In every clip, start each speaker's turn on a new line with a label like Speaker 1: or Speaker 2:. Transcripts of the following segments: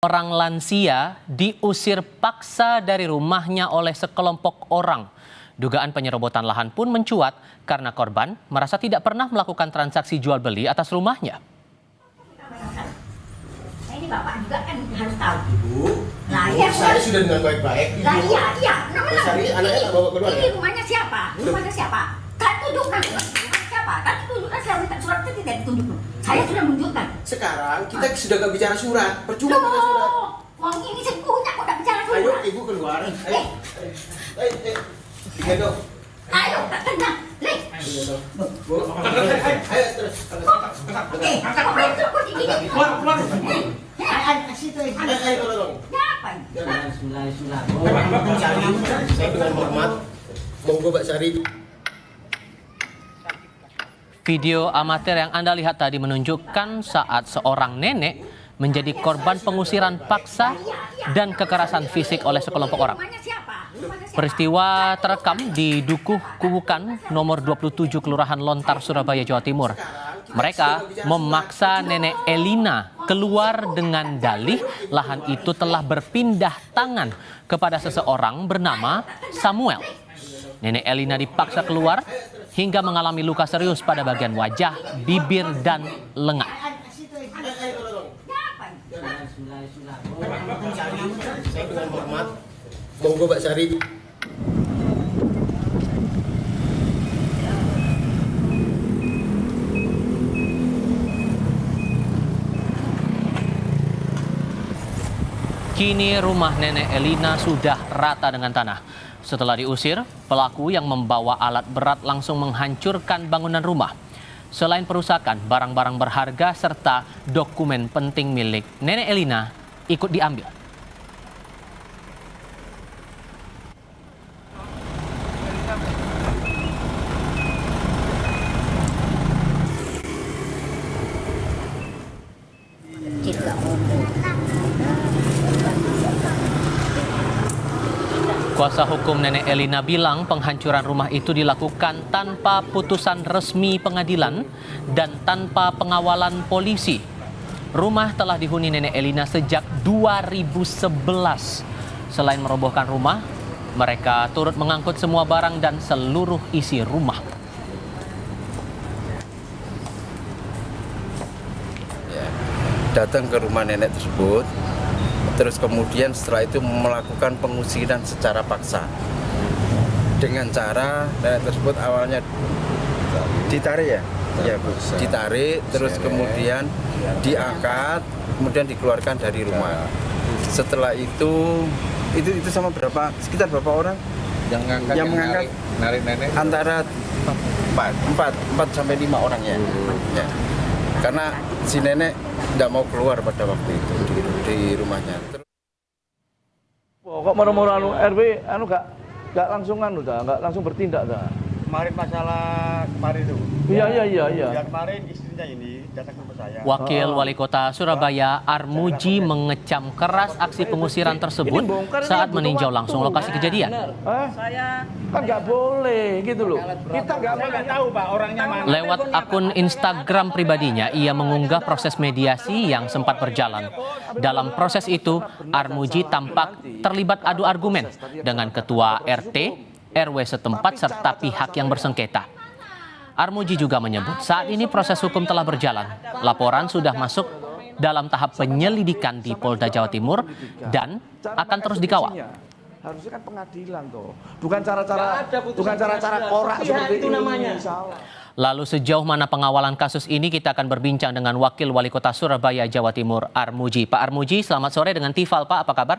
Speaker 1: Orang lansia diusir paksa dari rumahnya oleh sekelompok orang. Dugaan penyerobotan lahan pun mencuat karena korban merasa tidak pernah melakukan transaksi jual beli atas rumahnya.
Speaker 2: Ini Bapak juga kan harus tahu.
Speaker 3: Ibu,
Speaker 2: Nah, iya,
Speaker 3: saya sudah dengan baik-baik.
Speaker 2: Nah, iya.
Speaker 3: Sari, anaknya tak bawa keluar
Speaker 2: Ini
Speaker 3: ya?
Speaker 2: rumahnya siapa? Rumahnya siapa? Kan tunjukkan rumah siapa? Kan tunjukkan, saya minta surat itu tidak ditunjuk. Saya sudah menunjukkan.
Speaker 3: Sekarang kita sudah gak bicara surat, percuma bicara surat.
Speaker 2: Wong ini saya punya kok tak bicara surat.
Speaker 3: Ayo ibu keluar. Ayo. Gendong.
Speaker 2: Ayo, tak kena. Leh.
Speaker 3: Bu. Ayo terus.
Speaker 2: Oke, apa itu kok digini?
Speaker 3: Keluar.
Speaker 2: Ayo, situ.
Speaker 3: Ayo tolong.
Speaker 2: Apa ini?
Speaker 3: Bismillah. Sari, saya dengan hormat. Monggo Mbak Sari.
Speaker 1: Video amatir yang Anda lihat tadi menunjukkan saat seorang nenek menjadi korban pengusiran paksa dan kekerasan fisik oleh sekelompok orang.
Speaker 2: Rumahnya siapa?
Speaker 1: Peristiwa terekam di Dukuh Kubukan nomor 27 Kelurahan Lontar, Surabaya, Jawa Timur. Mereka memaksa nenek Elina keluar dengan dalih lahan itu telah berpindah tangan kepada seseorang bernama Samuel. Nenek Elina dipaksa keluar hingga mengalami luka serius pada bagian wajah, bibir, dan lengan.
Speaker 3: Saya dengan hormat. Monggo Mbak Sari.
Speaker 1: Kini rumah nenek Elina sudah rata dengan tanah. Setelah diusir, pelaku yang membawa alat berat langsung menghancurkan bangunan rumah. Selain perusakan, barang-barang berharga serta dokumen penting milik nenek Elina ikut diambil. Kuasa hukum nenek Elina bilang penghancuran rumah itu dilakukan tanpa putusan resmi pengadilan dan tanpa pengawalan polisi. Rumah telah dihuni nenek Elina sejak 2011. Selain merobohkan rumah, mereka turut mengangkut semua barang dan seluruh isi rumah.
Speaker 4: Datang ke rumah nenek tersebut, terus kemudian setelah itu melakukan pengusiran secara paksa dengan cara nenek tersebut awalnya ditarik ditarik, terus kemudian diangkat, kemudian dikeluarkan dari rumah. Setelah itu sama sekitar berapa orang yang mengangkat
Speaker 5: narik nenek
Speaker 4: antara 4 sampai 5 orang ya. Karena si nenek tidak mau keluar pada waktu itu di rumahnya.
Speaker 6: Kok moro-moro RW gak langsung gak langsung bertindak dah.
Speaker 5: kemarin masalah kemarin itu.
Speaker 6: Iya.
Speaker 5: Yang kemarin istrinya ini datang ke rumah saya.
Speaker 1: Wakil Wali Kota Surabaya Armuji mengecam keras aksi pengusiran tersebut saat meninjau langsung lokasi kejadian.
Speaker 6: Saya kan nggak boleh gitu loh. Kita nggak
Speaker 5: tahu Pak orangnya mana.
Speaker 1: Lewat akun Instagram pribadinya, ia mengunggah proses mediasi yang sempat berjalan. Dalam proses itu, Armuji tampak terlibat adu argumen dengan ketua RT, RW setempat serta pihak yang bersengketa. Armuji juga menyebut saat ini proses hukum telah berjalan. Laporan sudah masuk dalam tahap penyelidikan di Polda Jawa Timur dan akan terus dikawal.
Speaker 6: Harusnya kan pengadilan toh, bukan cara-cara korak seperti itu namanya.
Speaker 1: Lalu sejauh mana pengawalan kasus ini, kita akan berbincang dengan Wakil Wali Kota Surabaya, Jawa Timur, Armuji. Pak Armuji, selamat sore dengan Tifal, Pak. Apa kabar?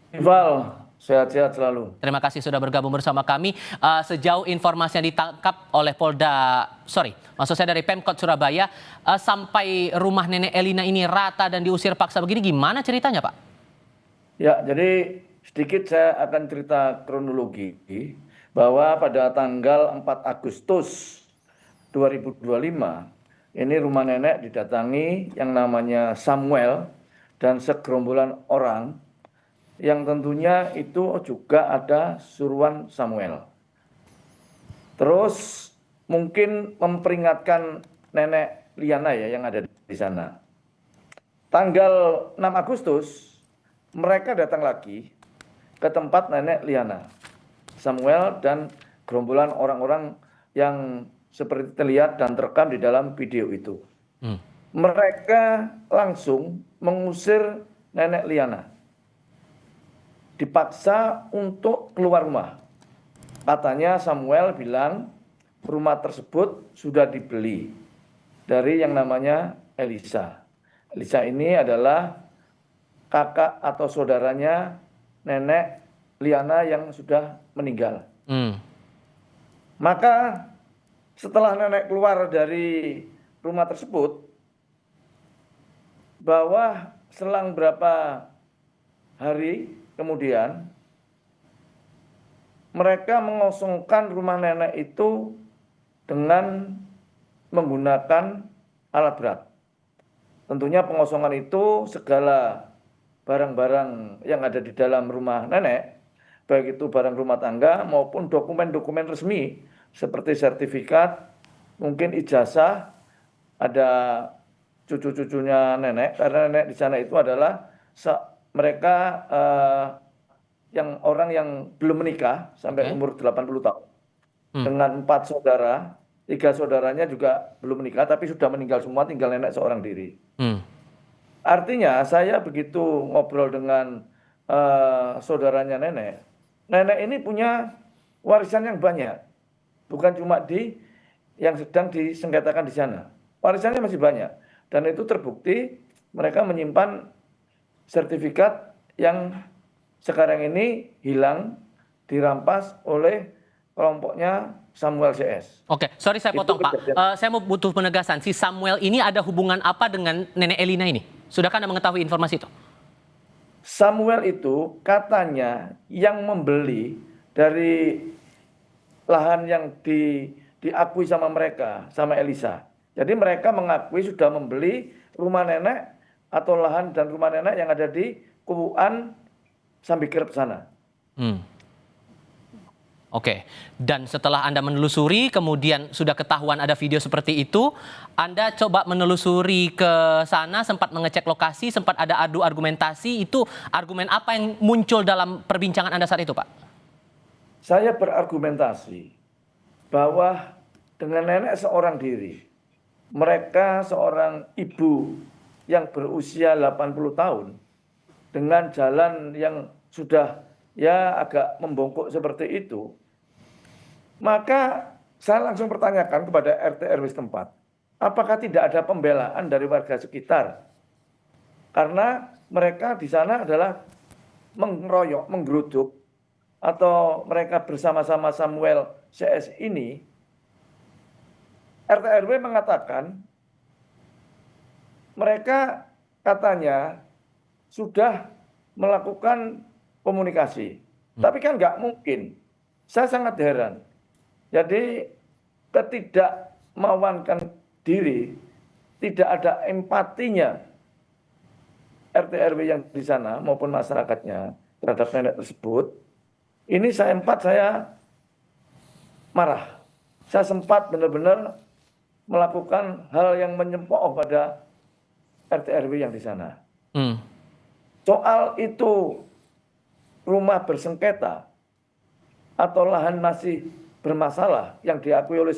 Speaker 6: Tifal, sehat-sehat selalu.
Speaker 1: Terima kasih sudah bergabung bersama kami. Sejauh informasi yang ditangkap oleh maksud saya dari Pemkot Surabaya, sampai rumah nenek Elina ini rata dan diusir paksa begini, gimana ceritanya, Pak?
Speaker 6: Ya, jadi sedikit saya akan cerita kronologi bahwa pada tanggal 4 Agustus 2025 ini rumah nenek didatangi yang namanya Samuel dan segerombolan orang yang tentunya itu juga ada suruhan Samuel. Terus mungkin memperingatkan nenek Liana ya yang ada di sana. tanggal 6 Agustus mereka datang lagi ke tempat nenek Liana. Samuel dan gerombolan orang-orang yang seperti terlihat dan terekam di dalam video itu. Mereka langsung mengusir nenek Liana. Dipaksa untuk keluar rumah. Katanya Samuel bilang rumah tersebut sudah dibeli dari yang namanya Elisa. Elisa ini adalah kakak atau saudaranya nenek Liana yang sudah meninggal. Maka setelah nenek keluar dari rumah tersebut, bahwa selang berapa hari kemudian mereka mengosongkan rumah nenek itu dengan menggunakan alat berat. Tentunya pengosongan itu segala barang-barang yang ada di dalam rumah nenek, baik itu barang rumah tangga maupun dokumen-dokumen resmi seperti sertifikat, mungkin ijazah, ada cucu-cucunya nenek, karena nenek di sana itu adalah mereka yang orang yang belum menikah sampai umur 80 tahun. Dengan 4 saudara, 3 saudaranya juga belum menikah tapi sudah meninggal semua, tinggal nenek seorang diri. Artinya saya begitu ngobrol dengan saudaranya nenek, nenek ini punya warisan yang banyak. Bukan cuma yang sedang disengketakan di sana. Warisannya masih banyak. Dan itu terbukti mereka menyimpan sertifikat yang sekarang ini hilang, dirampas oleh kelompoknya Samuel CS.
Speaker 1: Oke, sorry saya potong Pak. Saya mau butuh penegasan. Si Samuel ini ada hubungan apa dengan nenek Elina ini? Sudahkah Anda mengetahui informasi itu?
Speaker 6: Samuel itu katanya yang membeli dari lahan yang diakui sama mereka, sama Elisa. Jadi mereka mengakui sudah membeli rumah nenek atau lahan dan rumah nenek yang ada di Kubuan Sambikirep sana.
Speaker 1: Oke, dan setelah Anda menelusuri, kemudian sudah ketahuan ada video seperti itu, Anda coba menelusuri ke sana, sempat mengecek lokasi, sempat ada adu argumentasi, itu argumen apa yang muncul dalam perbincangan Anda saat itu, Pak?
Speaker 6: Saya berargumentasi bahwa dengan nenek seorang diri, mereka seorang ibu yang berusia 80 tahun, dengan jalan yang sudah ya agak membongkok seperti itu, maka saya langsung pertanyakan kepada RT RW setempat, apakah tidak ada pembelaan dari warga sekitar? Karena mereka di sana adalah mengeroyok, menggeruduk, atau mereka bersama-sama Samuel CS ini. RT RW mengatakan mereka katanya sudah melakukan komunikasi. Tapi kan nggak mungkin. Saya sangat heran. Jadi ketidakmauan diri, tidak ada empatinya RT RW yang di sana maupun masyarakatnya terhadap nenek tersebut. Ini saya marah. Saya sempat benar-benar melakukan hal yang menyempok pada RT RW yang di sana. Soal itu rumah bersengketa atau lahan masih bermasalah yang diakui oleh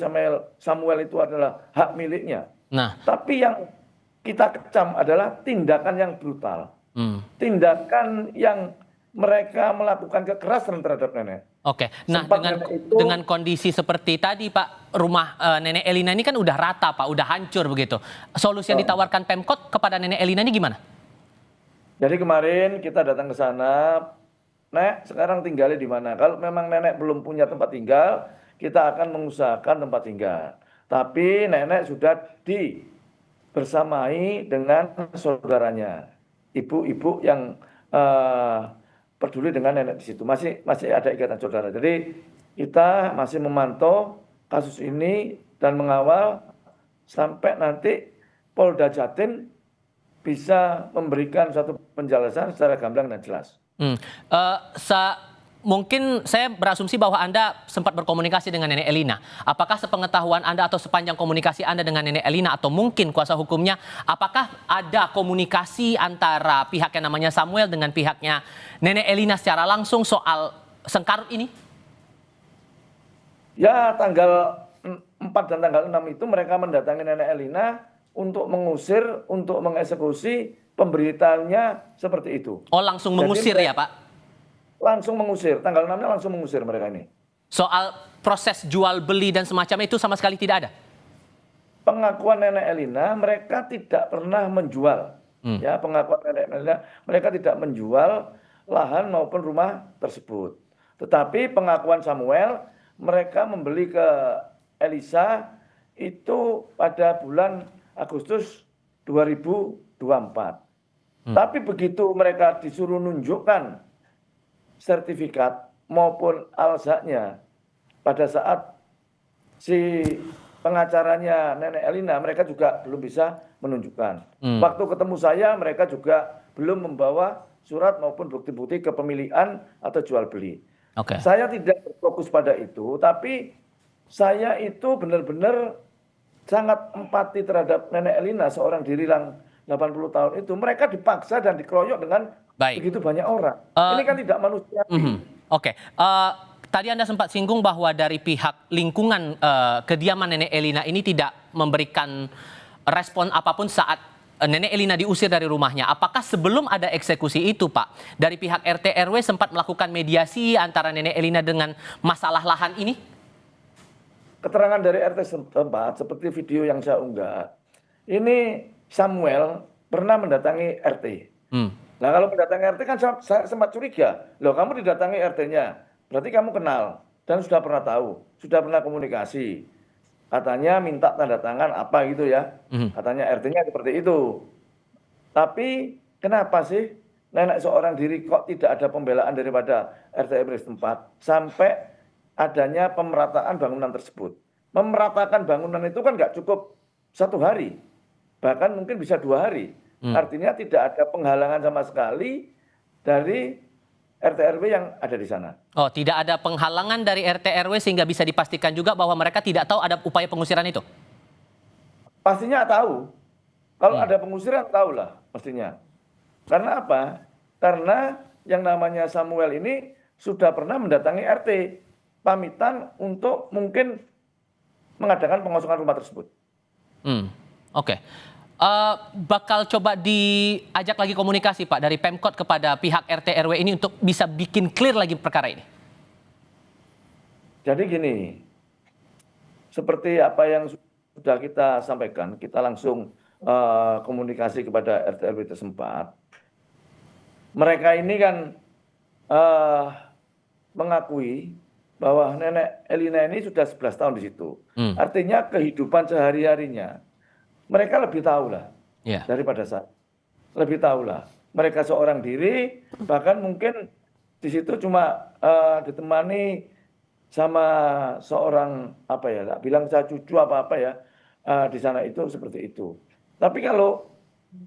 Speaker 6: Samuel itu adalah hak miliknya. Nah, tapi yang kita kecam adalah tindakan yang brutal. Tindakan yang mereka melakukan kekerasan terhadap nenek.
Speaker 1: Oke, nah dengan kondisi seperti tadi Pak, rumah nenek Elina ini kan udah rata Pak, udah hancur begitu. Solusi yang ditawarkan Pemkot kepada nenek Elina ini gimana?
Speaker 6: Jadi kemarin kita datang ke sana, Nek sekarang tinggalnya di mana? Kalau memang nenek belum punya tempat tinggal, kita akan mengusahakan tempat tinggal. Tapi nenek sudah bersamai dengan saudaranya, ibu-ibu yang peduli dengan nenek di situ. Masih ada ikatan saudara. Jadi kita masih memantau kasus ini dan mengawal sampai nanti Polda Jatim bisa memberikan suatu penjelasan secara gamblang dan jelas.
Speaker 1: mungkin saya berasumsi bahwa Anda sempat berkomunikasi dengan Nenek Elina. Apakah sepengetahuan Anda atau sepanjang komunikasi Anda dengan Nenek Elina atau mungkin kuasa hukumnya, apakah ada komunikasi antara pihak yang namanya Samuel dengan pihaknya Nenek Elina secara langsung soal sengkarut ini?
Speaker 6: Ya, tanggal 4 dan tanggal 6 itu mereka mendatangi Nenek Elina untuk mengusir, untuk mengeksekusi, pemberitaannya seperti itu.
Speaker 1: Oh, langsung
Speaker 6: Jadi
Speaker 1: mengusir ya, Pak?
Speaker 6: Langsung mengusir, tanggal 6-nya langsung mengusir mereka ini.
Speaker 1: Soal proses jual beli dan semacam itu sama sekali tidak ada?
Speaker 6: Pengakuan Nenek Elina, mereka tidak pernah menjual. Ya, pengakuan Nenek Elina, mereka tidak menjual lahan maupun rumah tersebut. Tetapi pengakuan Samuel, mereka membeli ke Elisa itu pada bulan Agustus 2024. Tapi begitu mereka disuruh nunjukkan sertifikat maupun alzaknya pada saat si pengacaranya Nenek Elina, mereka juga belum bisa menunjukkan. Waktu ketemu saya, mereka juga belum membawa surat maupun bukti-bukti kepemilikan atau jual beli. Saya tidak berfokus pada itu, tapi saya itu benar-benar sangat empati terhadap Nenek Elina, seorang diri yang 80 tahun itu. Mereka dipaksa dan dikeroyok dengan begitu banyak orang. Ini kan tidak manusiawi.
Speaker 1: Tadi Anda sempat singgung bahwa dari pihak lingkungan kediaman Nenek Elina ini tidak memberikan respon apapun saat Nenek Elina diusir dari rumahnya. Apakah sebelum ada eksekusi itu, Pak, dari pihak RT RW sempat melakukan mediasi antara Nenek Elina dengan masalah lahan ini?
Speaker 6: Keterangan dari RT setempat seperti video yang saya unggah, ini Samuel pernah mendatangi RT. Nah, kalau mendatangi RT kan saya sempat curiga. Loh, kamu didatangi RT-nya, berarti kamu kenal dan sudah pernah tahu, sudah pernah komunikasi. Katanya minta tanda tangan apa gitu ya. Katanya RT-nya seperti itu. Tapi kenapa sih nenek seorang diri kok tidak ada pembelaan daripada RT RW setempat sampai adanya pemerataan bangunan tersebut. Memeratakan bangunan itu kan nggak cukup 1 hari, bahkan mungkin bisa 2 hari. Artinya tidak ada penghalangan sama sekali dari RT RW yang ada di sana.
Speaker 1: Oh, tidak ada penghalangan dari RT RW sehingga bisa dipastikan juga bahwa mereka tidak tahu ada upaya pengusiran itu?
Speaker 6: Pastinya tahu. Kalau ada pengusiran tahulah pastinya. Karena apa? Karena yang namanya Samuel ini sudah pernah mendatangi RT. Pamitan untuk mungkin mengadakan pengosongan rumah tersebut.
Speaker 1: Bakal coba diajak lagi komunikasi, Pak, dari Pemkot kepada pihak RT RW ini untuk bisa bikin clear lagi perkara ini.
Speaker 6: Jadi gini, seperti apa yang sudah kita sampaikan, kita langsung komunikasi kepada RT RW setempat. Mereka ini kan mengakui bahwa Nenek Elina ini sudah 11 tahun di situ. Artinya kehidupan sehari-harinya mereka lebih tahu lah daripada saya. Lebih tahu lah. Mereka seorang diri, bahkan mungkin di situ cuma ditemani sama seorang apa ya, tak bilang saya cucu apa-apa ya, di sana itu seperti itu. Tapi kalau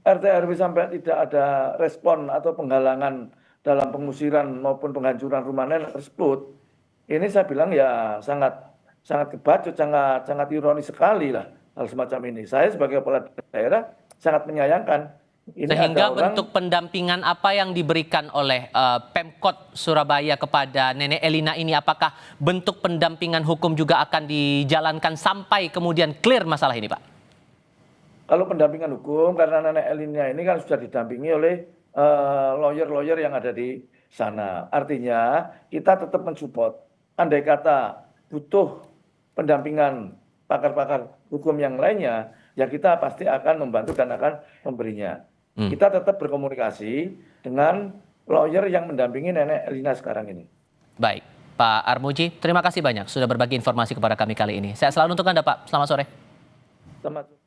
Speaker 6: RT RW sampai tidak ada respon atau penghalangan dalam pengusiran maupun penghancuran rumah nenek tersebut, ini saya bilang ya sangat kebacut, sangat ironis sekali lah hal semacam ini. Saya sebagai kepala daerah sangat menyayangkan. Ini
Speaker 1: sehingga bentuk pendampingan apa yang diberikan oleh Pemkot Surabaya kepada Nenek Elina ini, apakah bentuk pendampingan hukum juga akan dijalankan sampai kemudian clear masalah ini, Pak?
Speaker 6: Kalau pendampingan hukum, karena Nenek Elina ini kan sudah didampingi oleh lawyer-lawyer yang ada di sana. Artinya kita tetap mensupport. Andai kata butuh pendampingan pakar-pakar hukum yang lainnya, ya kita pasti akan membantu dan akan memberinya. Kita tetap berkomunikasi dengan lawyer yang mendampingi Nenek Elina sekarang ini.
Speaker 1: Baik, Pak Armuji, terima kasih banyak sudah berbagi informasi kepada kami kali ini. Sehat selalu untuk Anda, Pak. Selamat sore.
Speaker 6: Selamat sore.